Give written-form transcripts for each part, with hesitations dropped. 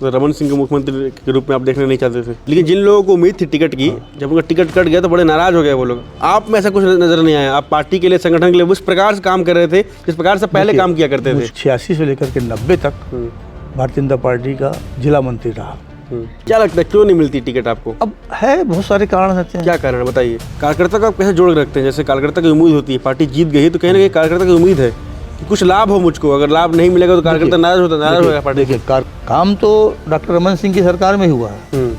तो रमन सिंह को मुख्यमंत्री के रूप में आप देखना नहीं चाहते थे, लेकिन जिन लोगों को उम्मीद थी टिकट की, जब उनका टिकट कट गया तो बड़े नाराज हो गए वो लोग। आप में ऐसा कुछ नजर नहीं आया? आप पार्टी के लिए, संगठन के लिए उस प्रकार से काम कर रहे थे जिस प्रकार से पहले काम किया करते थे। 86 से लेकर के 90 तक भारतीय जनता पार्टी का जिला मंत्री रहा। क्या लगता है क्यों नहीं मिलती टिकट आपको? अब है, बहुत सारे कारण रहते हैं। क्या कारण है बताइए? कार्यकर्ता को आप कैसे जोड़ रखते हैं? जैसे कार्यकर्ता की उम्मीद होती है, पार्टी जीत गई तो कहीं ना कहीं कार्यकर्ता की उम्मीद है कि कुछ लाभ हो मुझको, अगर लाभ नहीं मिलेगा तो कार्यकर्ता नाराज होगा पार्टी। देखिए, काम तो डॉक्टर रमन सिंह की सरकार में ही हुआ है,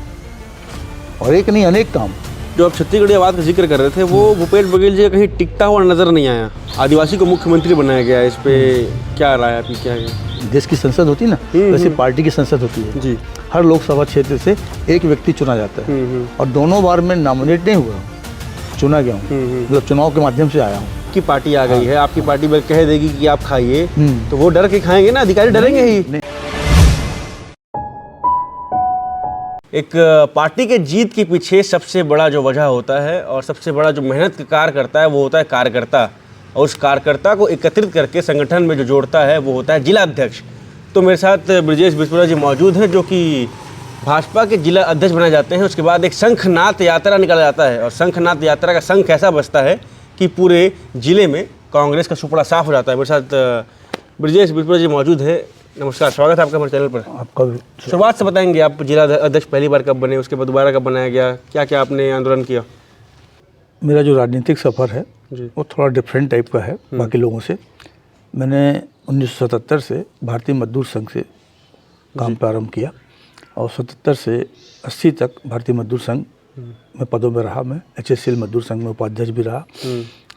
और एक नहीं अनेक काम। जो आप छत्तीसगढ़ी आवाज का जिक्र कर रहे थे, वो भूपेश बघेल जी का कहीं टिकता हुआ नजर नहीं आया। आदिवासी को मुख्यमंत्री बनाया गया, इस पे क्या राय आपकी? क्या है? देश की संसद होती है ना, वैसे पार्टी की संसद होती है जी। हर लोकसभा क्षेत्र से एक व्यक्ति चुना जाता है, और दोनों बार मैं नॉमिनेट नहीं हुआ, चुना गया हूँ, मतलब चुनाव के माध्यम से आया हूँ। की पार्टी आ गई है, आपकी पार्टी बस कह देगी कि आप खाइए तो वो डर के खाएंगे ना, अधिकारी डरेंगे ही। एक पार्टी के जीत के पीछे सबसे बड़ा जो वजह होता है और सबसे बड़ा जो मेहनत का कार्य करता है वो होता है कार्यकर्ता, और उस कार्यकर्ता को एकत्रित करके संगठन में जो जोड़ता है वो होता है जिला अध्यक्ष। तो मेरे साथ ब्रजेश बिस्पुरा जी मौजूद हैं, जो कि भाजपा के जिला अध्यक्ष बनाए जाते हैं। उसके बाद एक शंखनाद यात्रा निकाला जाता है, और शंखनाद यात्रा का शंख ऐसा बजता है कि पूरे जिले में कांग्रेस का सुपड़ा साफ हो जाता है। मेरे साथ ब्रजेश बिस्पुरा जी मौजूद है। नमस्कार, स्वागत है आपका हमारे चैनल पर। आपका भी। शुरुआत से बताएंगे, आप जिला अध्यक्ष पहली बार कब बने, उसके बाद दोबारा कब बनाया गया, क्या क्या आपने आंदोलन किया? मेरा जो राजनीतिक सफ़र है जी। वो थोड़ा डिफरेंट टाइप का है बाकी लोगों से। मैंने 1977 से भारतीय मजदूर संघ से काम प्रारंभ किया, और 77 से 80 तक भारतीय मजदूर संघ में पदों में रहा। मैं HSCL मजदूर संघ में उपाध्यक्ष भी रहा,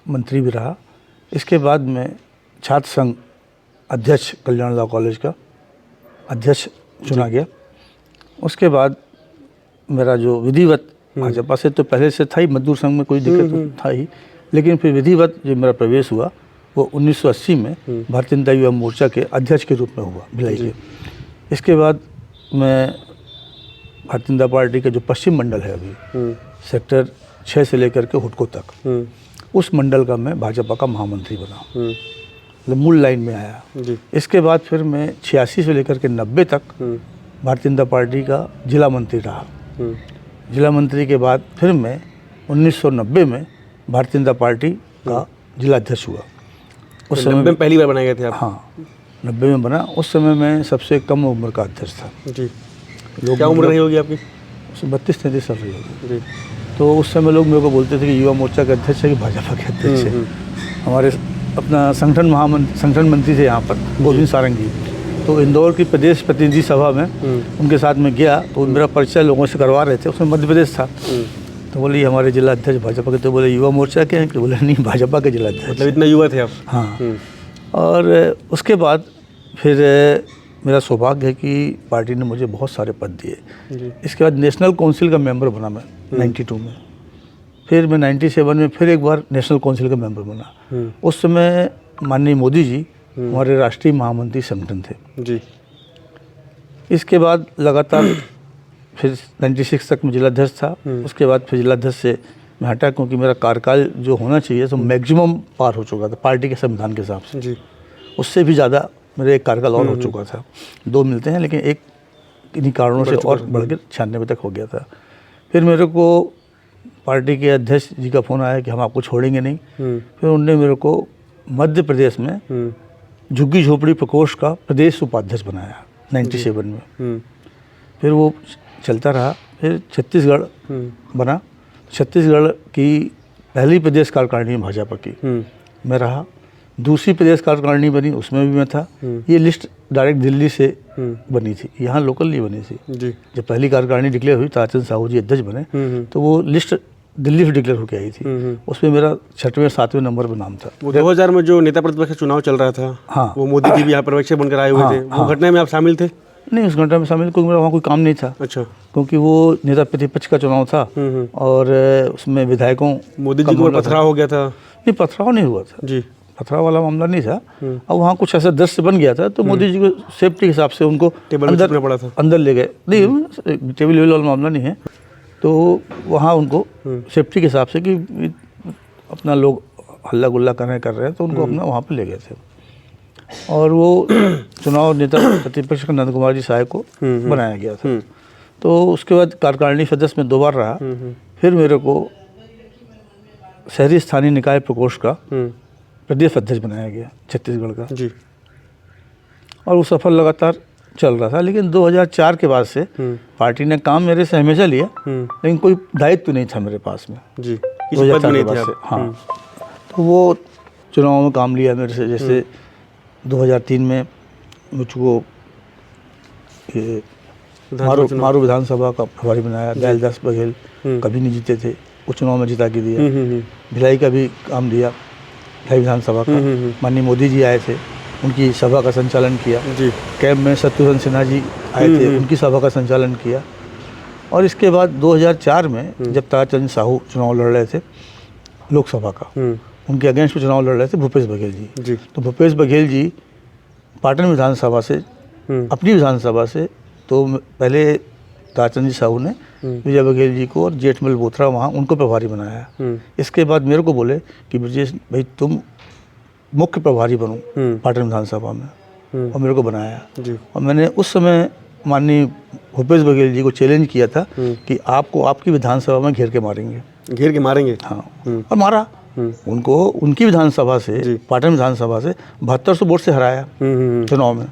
मंत्री भी रहा। इसके बाद मैं छात्र संघ अध्यक्ष कल्याण लॉ कॉलेज का अध्यक्ष चुना गया। उसके बाद मेरा जो विधिवत भाजपा से तो पहले से था ही, मजदूर संघ में कोई दिक्कत तो था ही, लेकिन फिर विधिवत जो मेरा प्रवेश हुआ वो 1980 में भारतीय जनता युवा मोर्चा के अध्यक्ष के रूप में हुआ भिलाई के। इसके बाद मैं भारतीय जनता पार्टी का जो पश्चिम मंडल है अभी, सेक्टर 6 से लेकर के हुडको तक, उस मंडल का मैं भाजपा का महामंत्री बना, मतलब मूल लाइन में आया जी। इसके बाद फिर मैं 86 से लेकर के 90 तक भारतीय जनता पार्टी का जिला मंत्री रहा। जिला मंत्री के बाद फिर मैं 1990 में भारतीय जनता पार्टी का जिला अध्यक्ष हुआ। उस समय में पहली बार बनाए गए थे आप? हाँ, 90 में बना। उस समय मैं सबसे कम उम्र का अध्यक्ष था जी। क्या उम्र रही होगी आपकी? 32-33 साल रही होगी जी। तो उस समय लोग मेरे को बोलते थे कि युवा मोर्चा के अध्यक्ष है कि भाजपा के अध्यक्ष है। हमारे अपना संगठन मंत्री थे यहाँ पर गोविंद सारंगी, तो इंदौर की प्रदेश प्रतिनिधि सभा में उनके साथ में गया, तो मेरा परिचय लोगों से करवा रहे थे। उसमें मध्य प्रदेश था, तो बोले हमारे जिला अध्यक्ष भाजपा के। तो बोले युवा मोर्चा के हैं? तो बोले नहीं, भाजपा के जिला अध्यक्ष। मतलब इतना युवा थे आप? हाँ। और उसके बाद फिर मेरा सौभाग्य है कि पार्टी ने मुझे बहुत सारे पद दिए। इसके बाद नेशनल काउंसिल का मेंबर बना मैं 92 में। फिर मैं 97 में फिर एक बार नेशनल काउंसिल का मेंबर बना। उस समय माननीय मोदी जी हमारे राष्ट्रीय महामंत्री संगठन थे जी। इसके बाद लगातार फिर 96 तक मैं जिलाध्यक्ष था। उसके बाद फिर जिलाध्यक्ष से मैं हटा, क्योंकि मेरा कार्यकाल जो होना चाहिए तो मैक्सिमम पार हो चुका था पार्टी के संविधान के हिसाब से जी। उससे भी ज़्यादा मेरा एक कार्यकाल और हो चुका था। 2 मिलते हैं, लेकिन एक इन्हीं कारणों से और बढ़ के 96 तक हो गया था। फिर मेरे को पार्टी के अध्यक्ष जी का फ़ोन आया कि हम आपको छोड़ेंगे नहीं। फिर उन्होंने मेरे को मध्य प्रदेश में झुग्गी झोपड़ी प्रकोष्ठ का प्रदेश उपाध्यक्ष बनाया 97 में। फिर वो चलता रहा। फिर छत्तीसगढ़ बना। छत्तीसगढ़ की पहली प्रदेश कार्यकारिणी भाजपा की मैं रहा। दूसरी प्रदेश कार्यकारिणी बनी, उसमें भी मैं था। ये लिस्ट डायरेक्ट दिल्ली से बनी थी, यहाँ लोकल नहीं बनी थी जी। जब पहली कार्यकारिणी डिक्लेयर हुई, ताराचंद साहू जी अध्यक्ष बने, तो वो लिस्ट दिल्ली से डिक्लेयर होकर आई थी। उसमें मेरा 6वें 7वें नंबर पर नाम था। वो 2000 में जो नेता प्रतिपक्ष चुनाव चल रहा था, हाँ, वो मोदी जी भी यहाँ पर्यवेक्षक बनकर आए हुए थे। वो घटना में आप शामिल थे? नहीं, उस घटना में शामिल, क्योंकि मेरा वहाँ कोई काम नहीं था। अच्छा। क्योंकि वो नेता प्रतिपक्ष का चुनाव था, और उसमें विधायकों मोदी जी को पथराव हो गया था? नहीं, पथराव नहीं हुआ था जी, पथराव वाला मामला नहीं था। अब वहाँ कुछ ऐसा दृश्य बन गया था, तो मोदी जी को सेफ्टी के हिसाब से उनको अंदर ले गए। नहीं, टेबल वेबल वाला मामला नहीं है। तो वहाँ उनको सेफ्टी के हिसाब से कि अपना लोग हल्ला गुल्ला कर रहे हैं, तो उनको अपना वहाँ पर ले गए थे। और वो चुनाव नेता प्रतिपक्ष का नंद कुमार जी सहाय को बनाया गया था। तो उसके बाद कार्यकारिणी सदस्य में 2 बार रहा। फिर मेरे को शहरी स्थानीय निकाय प्रकोष्ठ का प्रदेश अध्यक्ष बनाया गया छत्तीसगढ़ का जी। और वो सफल लगातार चल रहा था। लेकिन 2004 के बाद से पार्टी ने काम मेरे से हमेशा लिया, लेकिन कोई दायित्व नहीं था मेरे पास में जी। 2004 के बाद से। हाँ, तो वो चुनाव में काम लिया मेरे से। जैसे 2003 में मुझको ये मारू विधानसभा का प्रभारी बनाया। दयालदास बघेल कभी नहीं जीते थे, वो चुनाव में जिता के दिया। भिलाई का भी काम दिया, भिलाई विधानसभा का। माननीय मोदी जी आए थे, उनकी सभा का संचालन किया जी। कैंप में शत्रुघ्न सिन्हा जी आए थे, उनकी सभा का संचालन किया। और इसके बाद 2004 में जब ताराचंद साहू चुनाव लड़ रहे थे लोकसभा का, उनके अगेंस्ट में चुनाव लड़ रहे थे भूपेश बघेल जी। तो भूपेश बघेल जी पाटन विधानसभा से, अपनी विधानसभा से, तो पहले ताराचंद साहू ने विजय बघेल जी को और जेठमल बोथरा वहाँ उनको प्रभारी बनाया। इसके बाद मेरे को बोले कि ब्रजेश भाई तुम मुख्य प्रभारी बनो पाटन विधानसभा में, और मेरे को बनाया जी। और मैंने उस समय माननीय भूपेश बघेल जी को चैलेंज किया था कि आपको आपकी विधानसभा में घेर के मारेंगे। हाँ, और मारा उनको। उनकी विधानसभा से, पाटन विधानसभा से 7200 वोट से हराया चुनाव में।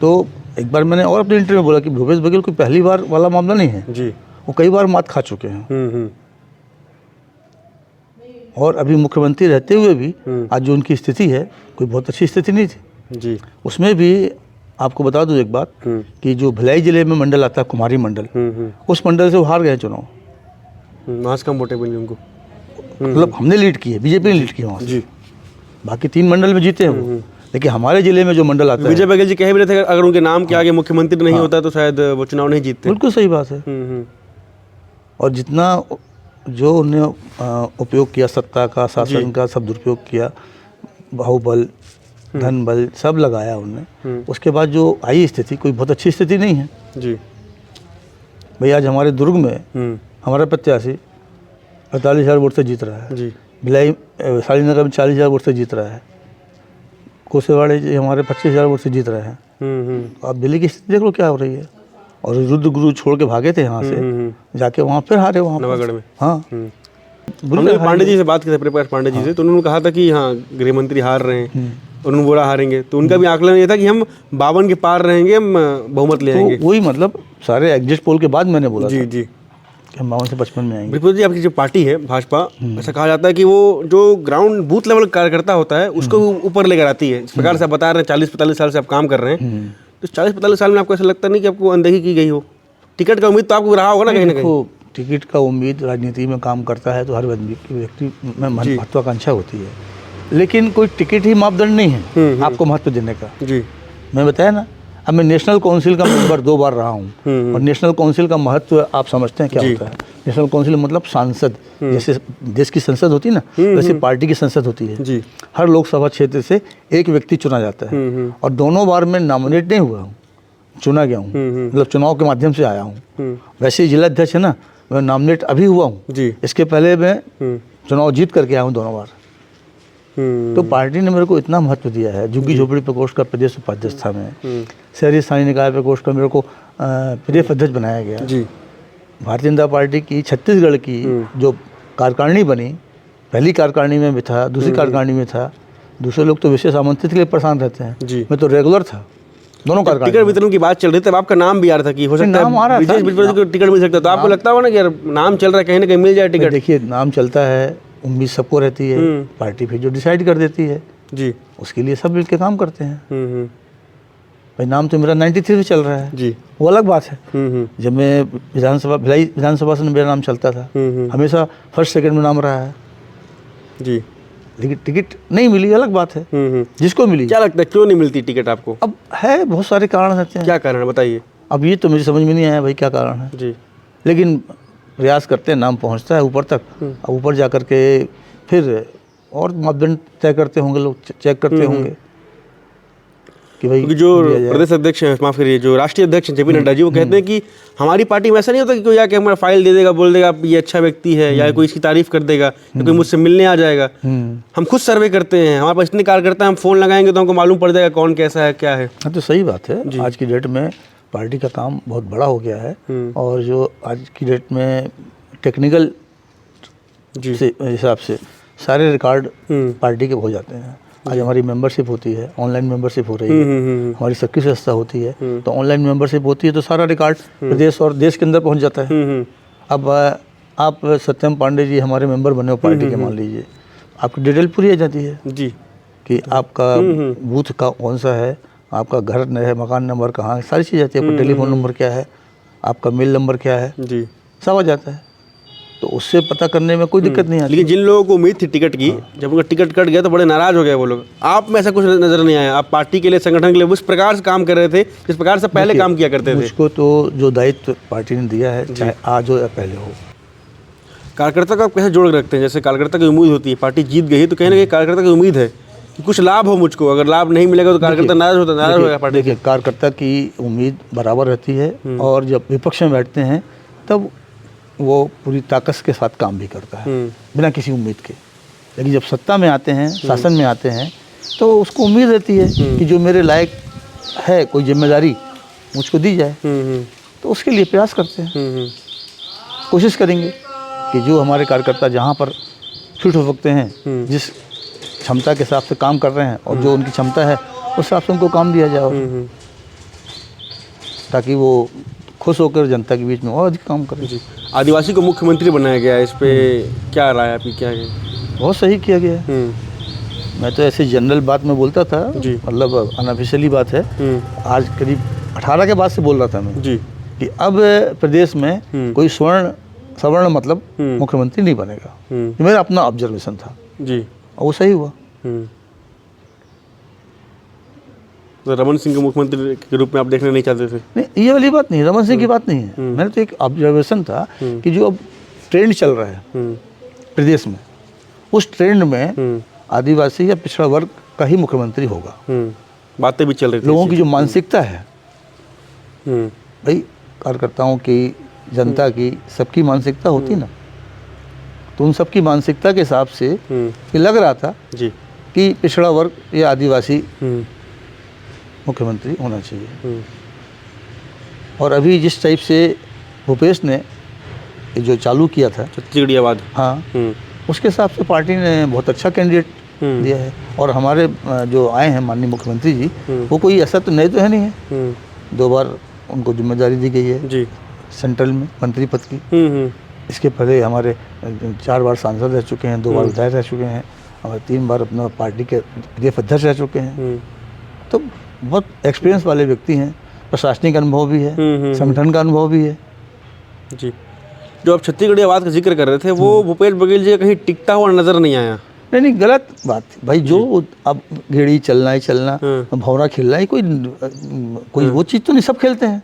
तो एक बार मैंने और अपने इंटरव्यू में बोला कि भूपेश बघेल कोई पहली बार वाला मामला नहीं है जी, वो कई बार मात खा चुके हैं। और अभी मुख्यमंत्री रहते हुए भी आज जो उनकी स्थिति है, कोई बहुत अच्छी स्थिति नहीं थी जी। उसमें भी आपको बता दूं एक बात कि जो भिलाई जिले में मंडल आता है कुमारी मंडल, उस मंडल से वो हार गए चुनाव। वहाँ से कम वोटें मिली उनको, मतलब हमने लीड की है, बीजेपी ने लीड की वहाँ से। बाकी 3 मंडल में जीते हैं वो, लेकिन हमारे जिले में जो मंडल आता है, विजय बघेल जी कह भी रहे थे अगर उनके नाम के आगे मुख्यमंत्री नहीं होता तो शायद वो चुनाव नहीं जीतते। बिल्कुल सही बात है। और जितना जो उन्हें उपयोग किया सत्ता का, शासन का, सब दुरुपयोग किया, बाहुबल, धन बल सब लगाया उन्होंने, उसके बाद जो आई स्थिति कोई बहुत अच्छी स्थिति नहीं है जी। भाई आज हमारे दुर्ग में हमारा प्रत्याशी 48,000 वोट से जीत रहा है जी। भिलाई शालीनगर में 40,000 वोट से जीत रहा है। कोसेवाड़े जी हमारे 25,000 वोट से जीत रहे हैं। आप दिल्ली की स्थिति देख लो क्या हो रही है। और रुद्र गुरु छोड़ के भागे थे यहाँ से, जाके वहाँ फिर हारे वहाँ नवागढ़ में। हाँ, हमने पांडे जी से बात की थी, प्रकाश पांडे जी से, तो उन्होंने कहा था कि हाँ गृह मंत्री हार रहे हैं, उन्होंने बोला हारेंगे। तो उनका भी आकलन ये था कि हम 52 के पार रहेंगे, हम बहुमत ले आएंगे। वही मतलब सारे एग्जिट पोल के बाद मैंने बोला जी जी हम 52 से 55 में आएंगे। बिल्कुल जी। आपकी जो पार्टी है भाजपा, ऐसा कहा जाता है कि वो जो ग्राउंड बूथ लेवल कार्यकर्ता होता है उसको ऊपर लेकर आती है। इस प्रकार से आप बता रहे हैं 40-45 साल से आप काम कर रहे हैं, तो 40-45 साल में आपको ऐसा लगता नहीं कि आपको अनदेखी की गई हो? टिकट का उम्मीद तो आपको रहा होगा ना कहीं ना कहीं। टिकट का उम्मीद राजनीति में काम करता है तो हर व्यक्ति में महत्वाकांक्षा होती है, लेकिन कोई टिकट ही मापदंड नहीं है आपको महत्व देने का जी। मैं बताया ना, अब मैं नेशनल काउंसिल का मेंबर 2 बार रहा हूँ, और नेशनल काउंसिल का महत्व आप समझते हैं क्या होता है? नेशनल काउंसिल मतलब सांसद, जैसे देश की संसद होती है ना, वैसे पार्टी की संसद होती है जी। हर लोकसभा क्षेत्र से एक व्यक्ति चुना जाता है, और दोनों बार मैं नॉमिनेट नहीं हुआ हूँ, चुना गया हूँ, मतलब चुनाव के माध्यम से आया हूँ। वैसे ही जिला अध्यक्ष है ना, मैं नॉमिनेट अभी हुआ हूँ जी। इसके पहले मैं चुनाव जीत करके आया हूँ दोनों बार। तो पार्टी ने मेरे को इतना महत्व दिया है। झुग्गी झोपड़ी प्रकोष्ठ का प्रदेश उपाध्यक्ष था मैं, शहरी स्थानीय निकाय प्रकोष्ठ का मेरे को प्रदेश अध्यक्ष बनाया गया जी। भारतीय जनता पार्टी की छत्तीसगढ़ की जो कार्यकारिणी बनी, पहली कार्यकारिणी में भी था, दूसरी कार्यकारिणी में था। दूसरे लोग तो विशेष आमंत्रित के लिए परेशान रहते हैं जी, मैं तो रेगुलर था दोनों कार्यकारिणी। टिकट वितरण की बात चल रही थी, तब आपका नाम भी आ रहा था कि हो सकता है विशेष को टिकट मिल सकता है, तो आपको लगता होगा ना कि यार नाम चल रहा है, कहीं ना कहीं मिल जाए टिकट? देखिए नाम चलता है, उम्मीद सबको रहती है, पार्टी फिर जो डिसाइड कर देती है जी, उसके लिए सब मिलकर काम करते हैं। भाई नाम तो मेरा 93 से चल रहा है जी, वो अलग बात है। जब मैं विधानसभा भिलाई विधानसभा से मेरा नाम चलता था, हमेशा फर्स्ट सेकंड में नाम रहा है जी, लेकिन टिकट नहीं मिली, अलग बात है। जिसको मिली। क्या लगता है क्यों नहीं मिलती टिकट आपको? अब है बहुत सारे कारण रहते हैं। क्या कारण है बताइए? अब ये तो मुझे समझ में नहीं आया भाई क्या कारण है जी, लेकिन प्रयास करते हैं, नाम पहुंचता है ऊपर तक। ऊपर जा कर के फिर और मापदंड तय करते होंगे लोग, चेक करते होंगे कि भाई क्योंकि जो प्रदेश अध्यक्ष हैं, माफ करिए, जो राष्ट्रीय अध्यक्ष हैं जेपी नड्डा जी, वो कहते हैं कि हमारी पार्टी में ऐसा नहीं होता कि कोई आके हमारा फाइल दे देगा, बोल देगा ये अच्छा व्यक्ति है, या कोई इसकी तारीफ कर देगा, या कोई मुझसे मिलने आ जाएगा। हम खुद सर्वे करते हैं, हमारे पास इतने कार्यकर्ता, हम फोन लगाएंगे तो हमको मालूम पड़ जाएगा कौन कैसा है, क्या है। हाँ, तो सही बात है। आज की डेट में पार्टी का काम बहुत बड़ा हो गया है, और जो आज की डेट में टेक्निकल से हिसाब से सारे रिकॉर्ड पार्टी के हो जाते हैं। आज हमारी मेंबरशिप होती है, ऑनलाइन मेंबरशिप हो रही है, हमारी सक्रिय संस्था होती है, तो ऑनलाइन मेंबरशिप होती है, तो सारा रिकॉर्ड प्रदेश और देश के अंदर पहुंच जाता है। अब आप सत्यम पांडे जी हमारे मेंबर बने हो पार्टी के, मान लीजिए, आपकी डिटेल पूरी आ जाती है जी, कि आपका बूथ का कौन सा है, आपका घर है, मकान नंबर कहाँ है, सारी चीज़ आती है, आपका टेलीफोन नंबर क्या है, आपका मेल नंबर क्या है जी, सब आ जाता है। तो उससे पता करने में कोई दिक्कत नहीं आती। लेकिन जिन लोगों को उम्मीद थी टिकट की, जब उनका टिकट कट गया तो बड़े नाराज हो गए वो लोग। आप में ऐसा कुछ नजर नहीं आया? आप पार्टी के लिए, संगठन के लिए उस प्रकार से काम कर रहे थे जिस प्रकार से पहले काम किया करते थे। मुझको तो जो दायित्व पार्टी ने दिया है, चाहे आज हो या पहले हो। कार्यकर्ता को आप कैसे जोड़ के रखते हैं? जैसे कार्यकर्ता की उम्मीद होती है, पार्टी जीत गई तो कहीं ना कहीं कार्यकर्ता की उम्मीद है कि कुछ लाभ हो मुझको, अगर लाभ नहीं मिलेगा तो कार्यकर्ता नाराज होगा पार्टी। देखिए, कार्यकर्ता की उम्मीद बराबर रहती है, और जब विपक्ष में बैठते हैं तब वो पूरी ताकत के साथ काम भी करता है बिना किसी उम्मीद के। लेकिन जब सत्ता में आते हैं, शासन में आते हैं, तो उसको उम्मीद रहती है कि जो मेरे लायक है, कोई जिम्मेदारी मुझको दी जाए, तो उसके लिए प्रयास करते हैं, कोशिश करेंगे कि जो हमारे कार्यकर्ता जहाँ पर फिट हो सकते हैं, जिस क्षमता के हिसाब से काम कर रहे हैं, और जो उनकी क्षमता है उस हिसाब से उनको काम दिया जाए, ताकि वो खुश होकर जनता के बीच में और अधिक काम करें। जी, आदिवासी को मुख्यमंत्री बनाया गया है, इस पे क्या राय आपकी, क्या है? बहुत सही किया गया है। मैं तो ऐसे जनरल बात में बोलता था, मतलब अनऑफिशियली बात है, आज करीब 18 के बाद से बोल रहा था मैं जी कि अब प्रदेश में कोई सवर्ण मतलब मुख्यमंत्री नहीं बनेगा। ये मेरा अपना ऑब्जर्वेशन था जी, और वो सही हुआ। तो रमन सिंह को मुख्यमंत्री के रूप में आप देखना नहीं चाहते थे? नहीं, ये वाली बात नहीं, रमन सिंह की बात नहीं है। मेरा तो एक ऑब्जर्वेशन था कि जो अब ट्रेंड चल रहा है प्रदेश में, उस ट्रेंड में आदिवासी या पिछड़ा वर्ग का ही मुख्यमंत्री होगा। बातें भी चल रही थी, लोगों की जो मानसिकता है, भाई कार्यकर्ताओं की, जनता की, सबकी मानसिकता होती ना, तो उन सबकी मानसिकता के हिसाब से ये लग रहा था जी कि पिछड़ा वर्ग या आदिवासी मुख्यमंत्री होना चाहिए। और अभी जिस टाइप से भूपेश ने जो चालू किया था छत्तीसगढ़ियावाद, हाँ, उसके हिसाब से पार्टी ने बहुत अच्छा कैंडिडेट दिया है। और हमारे जो आए हैं माननीय मुख्यमंत्री जी, वो कोई ऐसा तो नहीं है, 2 बार उनको जिम्मेदारी दी गई है जी सेंट्रल में मंत्री पद की। इसके पहले हमारे 4 बार सांसद रह चुके हैं, 2 बार विधायक रह चुके हैं, और 3 बार अपना पार्टी के प्रदेश अध्यक्ष रह चुके हैं। तो बहुत एक्सपीरियंस वाले व्यक्ति हैं, प्रशासनिक अनुभव भी है, संगठन का अनुभव भी है जी। जो आप छत्तीसगढ़ियावाद का जिक्र कर रहे थे, वो भूपेश बघेल जी का कहीं टिकता हुआ नजर नहीं आया। नहीं, गलत बात है भाई। जो अब गेड़ी चलना ही चलना, भौरा खेलना ही, कोई वो चीज़ तो नहीं, सब खेलते हैं।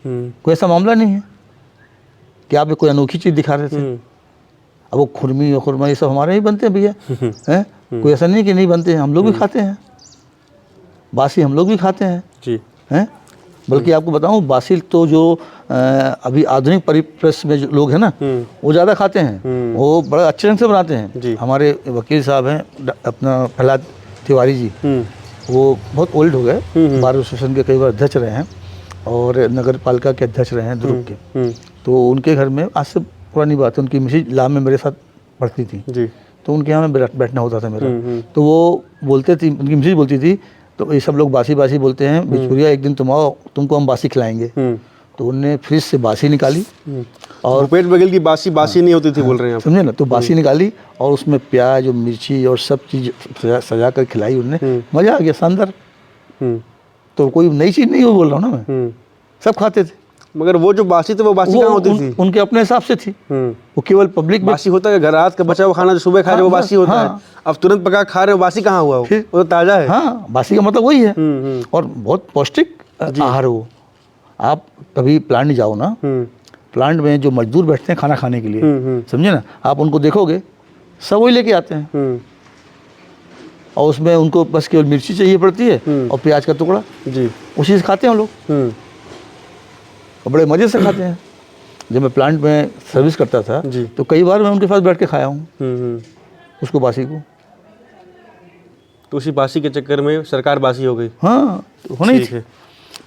कोई ऐसा मामला नहीं है कि आप कोई अनोखी चीज़ दिखा रहे थे। अब वो खुरमी और खुरमा ये सब हमारे ही बनते हैं भैया, हैं? कोई ऐसा नहीं कि नहीं बनते हैं, हम लोग भी खाते हैं, बासी हम लोग भी खाते हैं जी, हैं। बल्कि आपको बताऊं, बासी तो जो अभी आधुनिक परिप्रेक्ष्य में जो लोग हैं ना, वो ज़्यादा खाते हैं, वो बड़ा अच्छे ढंग से बनाते हैं। हमारे वकील साहब हैं अपना प्रहलाद तिवारी जी, वो बहुत ओल्ड हो गए, बार एसोसिएशन के कई बार अध्यक्ष रहे हैं, और नगर पालिका के अध्यक्ष रहे हैं दुर्ग के। तो उनके घर में, आज से पुरानी बात है, उनकी मिसेज लॉ में मेरे साथ पढ़ती थी जी, तो उनके यहाँ में बैठना होता था मेरा। तो वो बोलते थी, उनकी मिसेज बोलती थी, तो ये सब लोग बासी बासी बोलते हैं, बिचुरिया एक दिन तुम आओ, तुमको हम बासी खिलाएंगे। तो उनने फ्रिज से बासी निकाली, और भूपेश बघेल की बासी नहीं होती थी, बोल रहे हैं आप, समझे ना। तो बासी निकाली और उसमें प्याज और मिर्ची और सब चीज़ सजा कर खिलाई उनने, मज़ा आ गया, शानदार। तो कोई नई चीज़ नहीं हो बोल रहा हूँ ना मैं, सब खाते थे। मगर वो जो बासी थी, वो बासी कहाँ होती थी? उनके अपने हिसाब से थी, वो केवल पब्लिक बासी होता है। घर रात का बचा हुआ खाना जो सुबह खा रहे वो बासी होता है, अब तुरंत पका खा रहे हो, बासी कहाँ हुआ? वो तो ताज़ा है। हाँ, बासी का मतलब वही है, और बहुत पौष्टिक आहार हो। आप कभी प्लांट जाओ ना, प्लांट में जो मजदूर बैठते हैं खाना खाने के लिए, समझे ना, आप उनको देखोगे सब वही लेके आते हैं। और उसमें उनको बस केवल मिर्ची चाहिए पड़ती है और प्याज का टुकड़ा, जी। उसी से खाते हैं हम लोग और बड़े मज़े से खाते हैं। जब मैं प्लांट में सर्विस करता था जी। तो कई बार मैं उनके पास बैठ के खाया हूँ उसको, बासी को। तो उसी बासी के चक्कर में सरकार बासी हो गई। हाँ, तो होना ही ठीक है।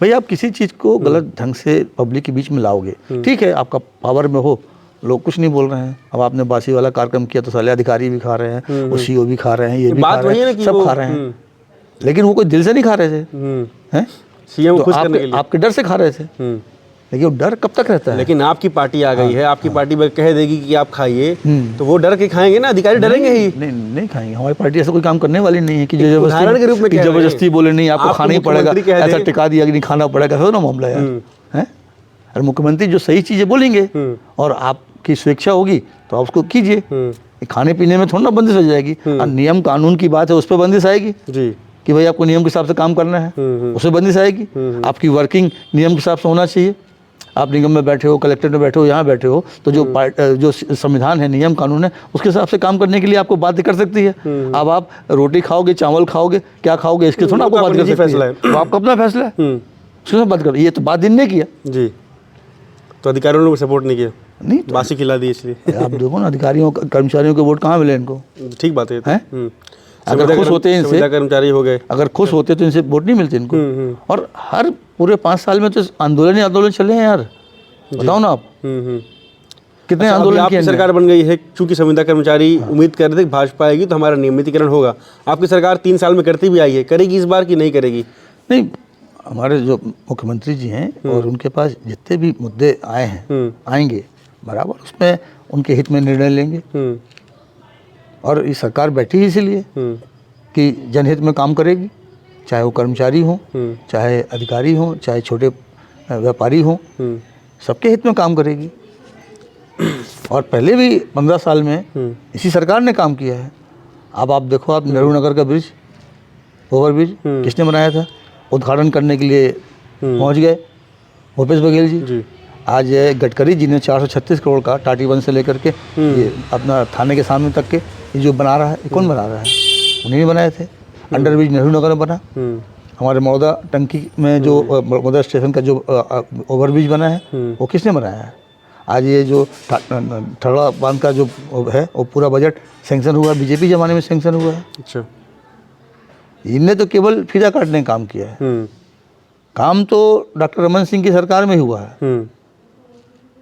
भाई, आप किसी चीज़ को गलत ढंग से पब्लिक के बीच में लाओगे, ठीक है, आपका पावर में हो, लोग कुछ नहीं बोल रहे हैं। अब आपने बासी वाला कार्यक्रम किया तो साले अधिकारी भी खा रहे हैं, वो सीओ भी खा रहे हैं, ये भी खा रहे हैं, सब खा रहे हैं, लेकिन वो कोई दिल से नहीं खा रहे थे, हैं? सीएम तो खुश करने के लिए। आपके डर से खा रहे थे, लेकिन वो डर कब तक रहता है? लेकिन आपकी पार्टी आ गई है, आपकी पार्टी में कह देगी कि आप खाइए, तो वो डर के खाएंगे ना, अधिकारी डरेंगे ही। नहीं खाएंगे। हमारी पार्टी ऐसा कोई काम करने वाली नहीं है कि उदाहरण के रूप में जबरदस्ती बोले नहीं आपको खाना ही पड़ेगा, ऐसा टिका दिया कि नहीं खाना पड़ेगा, ऐसा ना मामला यार, है? और मुख्यमंत्री जो सही चीज़ें बोलेंगे और आपकी स्वेच्छा होगी तो आप उसको कीजिए। खाने पीने में थोड़ा ना बंदिश हो जाएगी। और नियम कानून की बात है, उस पर बंदिश आएगी जी, कि भाई आपको नियम के हिसाब से काम करना है, उसमें बंदिश आएगी। आपकी वर्किंग नियम के हिसाब से होना चाहिए। आप निगम में बैठे हो, कलेक्टर में बैठे हो, यहाँ बैठे हो, तो जो संविधान है, नियम कानून है, उसके हिसाब से काम करने के लिए आपको बाध्य कर सकती है। अब आप रोटी खाओगे, चावल खाओगे, क्या खाओगे, इसके थोड़ा आपको बाध्य कर सकती है। तो आपका अपना फैसला है, उसके साथ बात कर। ये तो बात दिन ने किया जी, तो अधिकारियों ने सपोर्ट नहीं किया, नहीं तो बासी खिला दी इसलिए। आप देखो ना, अधिकारियों कर्मचारियों के वोट कहाँ मिले इनको? ठीक बात है। अगर खुश होते हैं इनसे, कर्मचारी हो गए, अगर खुश होते तो इनसे वोट नहीं मिलते इनको। और हर पूरे 5 साल में तो आंदोलन ही आंदोलन चले हैं यार, बताओ ना आप कितने आंदोलन आपकी सरकार बन गई है, चूंकि संविदा कर्मचारी उम्मीद कर रहे थे कि भाजपा आएगी तो हमारा नियमितीकरण होगा। आपकी सरकार 3 साल में करती भी आई है, करेगी इस बार कि नहीं करेगी? नहीं, हमारे जो मुख्यमंत्री जी हैं और उनके पास जितने भी मुद्दे आए हैं, आएंगे बराबर, उसमें उनके हित में निर्णय लेंगे। और ये सरकार बैठी ही इसीलिए कि जनहित में काम करेगी, चाहे वो कर्मचारी हों, चाहे अधिकारी हों, चाहे छोटे व्यापारी हों, सबके हित में काम करेगी। और पहले भी 15 साल में इसी सरकार ने काम किया है। अब आप देखो, आप नेहरू नगर का ब्रिज, ओवर ब्रिज किसने बनाया था? उद्घाटन करने के लिए पहुंच गए भूपेश बघेल जी। आज गडकरी जी ने 436 करोड़ का टाटीबंध से लेकर के ये अपना थाने के सामने तक के ये जो बना रहा है, ये कौन बना रहा है? उन्हीं ने बनाए थे। अंडर ब्रिज नेहरू नगर में बना। हमारे मौदा टंकी में जो मौदा स्टेशन का जो ओवर ब्रिज बना है, वो किसने बनाया है? आज ये जो ठड़ा बांध का जो है, वो पूरा बजट सेंक्शन हुआ, बीजेपी ज़माने में सेंक्शन हुआ है। अच्छा, इनने तो केवल फीता काटने का काम किया है। काम तो डॉक्टर रमन सिंह की सरकार में ही हुआ है,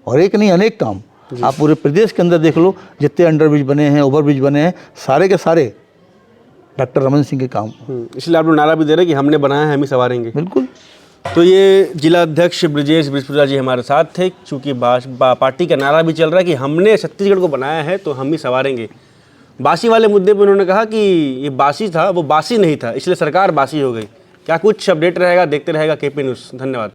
और एक नहीं अनेक काम। आप पूरे प्रदेश के अंदर देख लो, जितने अंडर ब्रिज बने हैं, ओवर ब्रिज बने हैं, सारे के सारे डॉक्टर रमन सिंह के काम। इसलिए आप लोग नारा भी दे रहे हैं कि हमने बनाया है, हम ही संवारेंगे। बिल्कुल। तो ये जिला अध्यक्ष ब्रजेश बृहस्पतिया जी हमारे साथ थे। चूँकि पार्टी का नारा भी चल रहा है कि हमने छत्तीसगढ़ को बनाया है तो हम ही संवारेंगे। बासी वाले मुद्दे पे उन्होंने कहा कि ये बासी था, वो बासी नहीं था, इसलिए सरकार बासी हो गई। क्या कुछ अपडेट रहेगा, देखते रहेगा केपी न्यूज़। धन्यवाद।